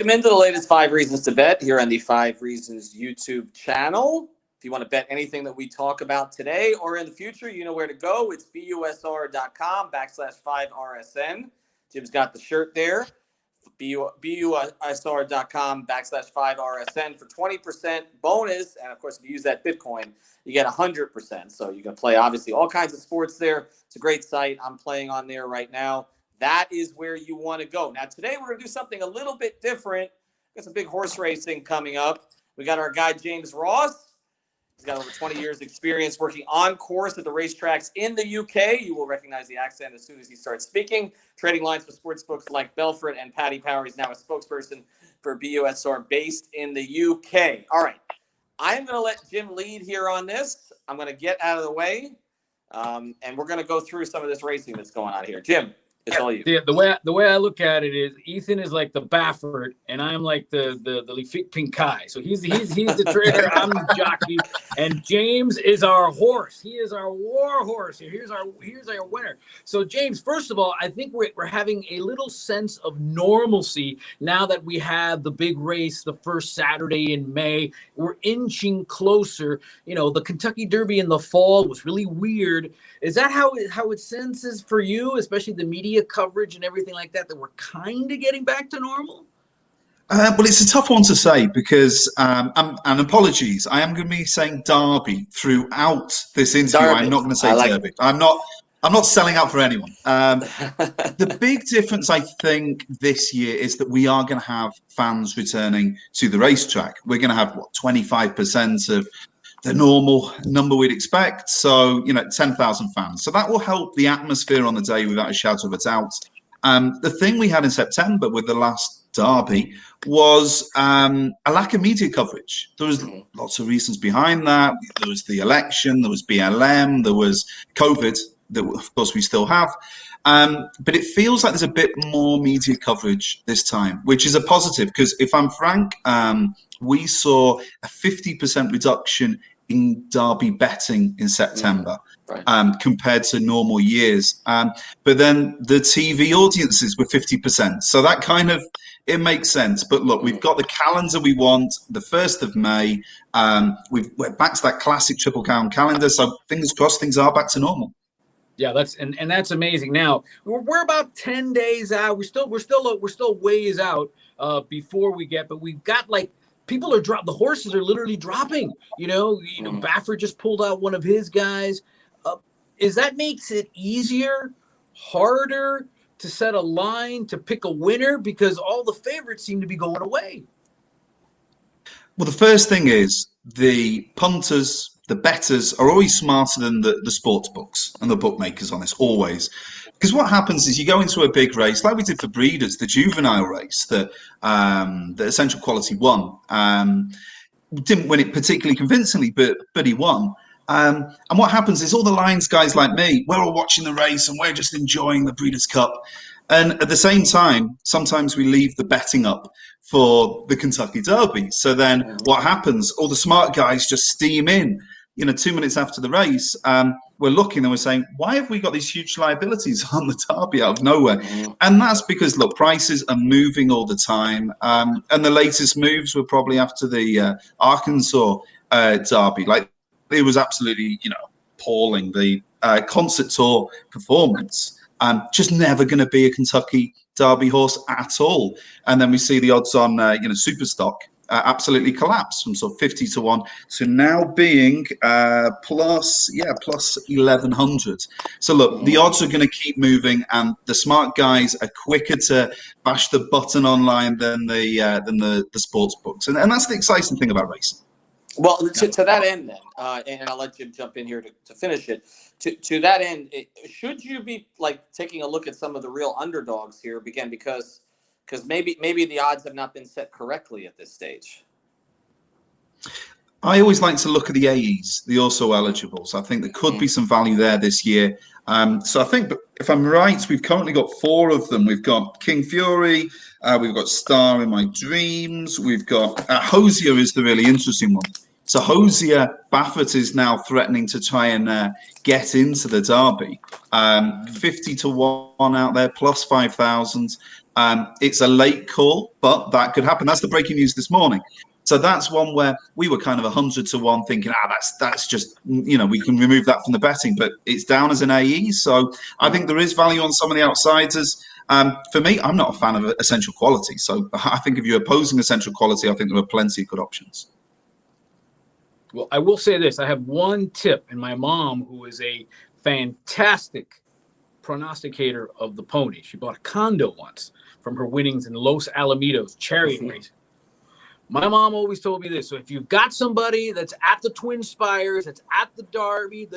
Welcome into the latest 5 Reasons to Bet here on the 5 Reasons YouTube channel. If you want to bet anything that we talk about today or in the future, you know where to go. It's busr.com/5RSN. Jim's got the shirt there. busr.com/5RSN for 20% bonus. And, of course, if you use that Bitcoin, you get 100%. So you can play, obviously, all kinds of sports there. It's a great site. I'm playing on there right now. That is where you want to go. Now, today we're going to do something a little bit different. Got some big horse racing coming up. We got our guy, James Ross. He's got over 20 years experience working on course at the racetracks in the UK. You will recognize the accent as soon as he starts speaking. Trading lines for sportsbooks like Belfort and Paddy Power. He's now a spokesperson for BUSR based in the UK. All right. I am going to let Jim lead here on this. I'm going to get out of the way, and we're going to go through some of this racing that's going on here. Jim. It's all you. The way I look at it is Ethan is like the Baffert, and I'm like the Pink Kai. So he's the trader, I'm the jockey, and James is our horse. He is our war horse. Here's our winner. So James, first of all, I think we're having a little sense of normalcy now that we have the big race the first Saturday in May. We're inching closer. You know, the Kentucky Derby in the fall was really weird. Is that how it senses for you, especially the media coverage and everything like that we're kind of getting back to normal? Well, it's a tough one to say because, and apologies, I am going to be saying Derby throughout this interview. Derby. I'm not going to say Derby. I'm not selling out for anyone. The big difference, I think, this year is that we are going to have fans returning to the racetrack. We're going to have, 25% of the normal number we'd expect. So, 10,000 fans. So that will help the atmosphere on the day without a shadow of a doubt. The thing we had in September with the last Derby was a lack of media coverage. There was lots of reasons behind that. There was the election, there was BLM, there was COVID, that of course we still have. But it feels like there's a bit more media coverage this time, which is a positive because if I'm frank, we saw a 50% reduction in Derby betting in September compared to normal years. But then the TV audiences were 50%. So that it makes sense. But look, we've got the calendar we want, the 1st of May. We're back to that classic Triple Crown calendar. So fingers crossed, things are back to normal. Yeah, that's amazing. Now we're about 10 days out. We're still ways out before we get, but we've got people are the horses are literally dropping. Baffert just pulled out one of his guys. Is that makes it easier, harder to set a line to pick a winner because all the favorites seem to be going away? Well, the first thing is the punters, the bettors are always smarter than the sports books and the bookmakers on this, always. Because what happens is you go into a big race, like we did for Breeders, the juvenile race that Essential Quality won. Didn't win it particularly convincingly, but he won. And what happens is all the Lions guys like me, we're all watching the race and we're just enjoying the Breeders' Cup. And at the same time, sometimes we leave the betting up for the Kentucky Derby. So then what happens? All the smart guys just steam in. 2 minutes after the race, we're looking and we're saying, why have we got these huge liabilities on the Derby out of nowhere? And that's because, look, prices are moving all the time. And the latest moves were probably after the Arkansas Derby. It was absolutely, appalling. The concert tour performance, just never going to be a Kentucky Derby horse at all. And then we see the odds on, Superstock absolutely collapse from sort of 50 to 1 to now being plus 1,100. So look, the odds are going to keep moving, and the smart guys are quicker to bash the button online than the sports books, and that's the exciting thing about racing. Well, to that end, then, and I'll let Jim jump in here to finish it. To that end, should you be taking a look at some of the real underdogs here again because maybe the odds have not been set correctly at this stage? I always like to look at the AEs, the also eligibles. I think there could be some value there this year. So I think, if I'm right, we've currently got 4 of them. We've got King Fury, we've got Star in My Dreams, we've got Hosier is the really interesting one. So Hosier, Baffert is now threatening to try and get into the Derby. 50 to 1 out there, plus 5,000. It's a late call, but that could happen. That's the breaking news this morning. So that's one where we were kind of 100 to 1 thinking, that's just, we can remove that from the betting, but it's down as an AE. So I think there is value on some of the outsiders. For me, I'm not a fan of essential quality. So I think if you're opposing essential quality, I think there are plenty of good options. Well, I will say this. I have one tip, and my mom, who is a fantastic prognosticator of the pony, she bought a condo once from her winnings in Los Alamitos chariot racing. My mom always told me this. So if you've got somebody that's at the Twin Spires, that's at the Derby,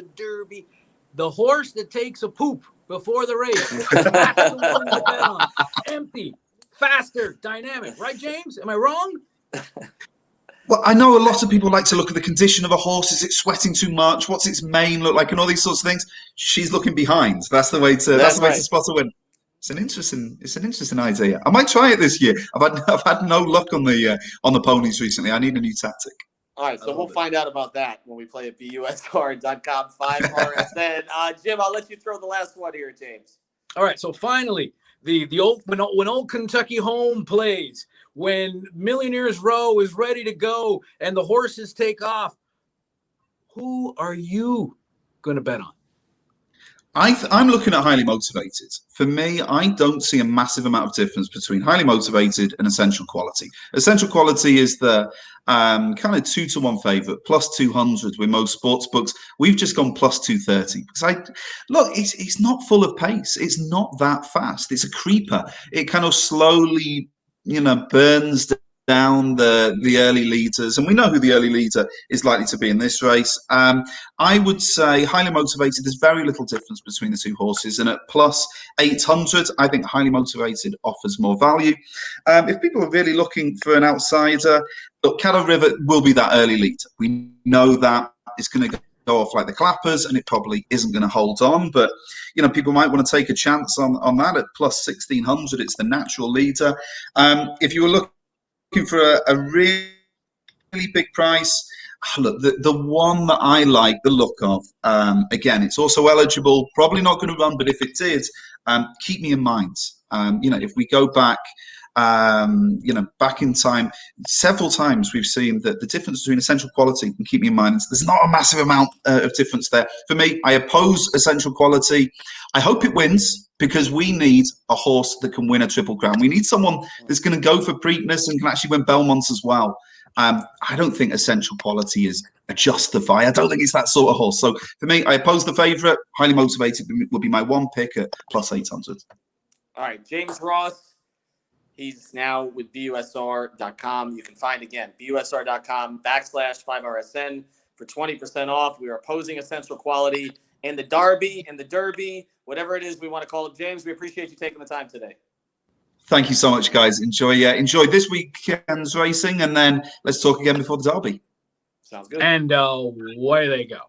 the horse that takes a poop before the race, that's the one to bet on. Empty, faster, dynamic. Right, James? Am I wrong? Well, I know a lot of people like to look at the condition of a horse. Is it sweating too much? What's its mane look like? And all these sorts of things. She's looking behind. That's the way to to spot a win. It's an interesting idea. I might try it this year. I've had no luck on the ponies recently. I need a new tactic. All right, so we'll find out about that when we play at busr.com 5RSN. Jim, I'll let you throw the last one here, James. All right, so finally, the old when old Kentucky Home plays, when Millionaires Row is ready to go and the horses take off, who are you going to bet on? I'm looking at highly motivated. For me, I don't see a massive amount of difference between highly motivated and essential quality. Essential quality is the kind of 2-to-1 favorite, plus 200 with most sports books. We've just gone plus 230 because it's not full of pace. It's not that fast. It's a creeper. It kind of slowly, burns down the early leaders, and we know who the early leader is likely to be in this race. I would say highly motivated. There's very little difference between the two horses, and at plus 800, I think highly motivated offers more value. If people are really looking for an outsider, look, Caddo River will be that early leader. We know that it's going to go off like the clappers, and it probably isn't going to hold on. But people might want to take a chance on that at plus 1600. It's the natural leader. If you were looking for a really big price, look, the one that I like the look of, again, it's also eligible, probably not going to run, but if it did, keep me in mind. If we go back, back in time, several times we've seen that the difference between essential quality and keep me in mind, there's not a massive amount of difference there. For me, I oppose essential quality. I hope it wins, because we need a horse that can win a Triple Crown. We need someone that's going to go for Preakness and can actually win Belmonts as well. I don't think essential quality is a Justify. I don't think it's that sort of horse. So for me, I oppose the favourite. Highly motivated would be my one pick at plus 800. All right, James Ross. He's now with busr.com. You can find, again, busr.com/5RSN for 20% off. We are opposing essential quality in the Derby, whatever it is we want to call it. James, we appreciate you taking the time today. Thank you so much, guys. Enjoy this weekend's racing, and then let's talk again before the Derby. Sounds good. And away they go.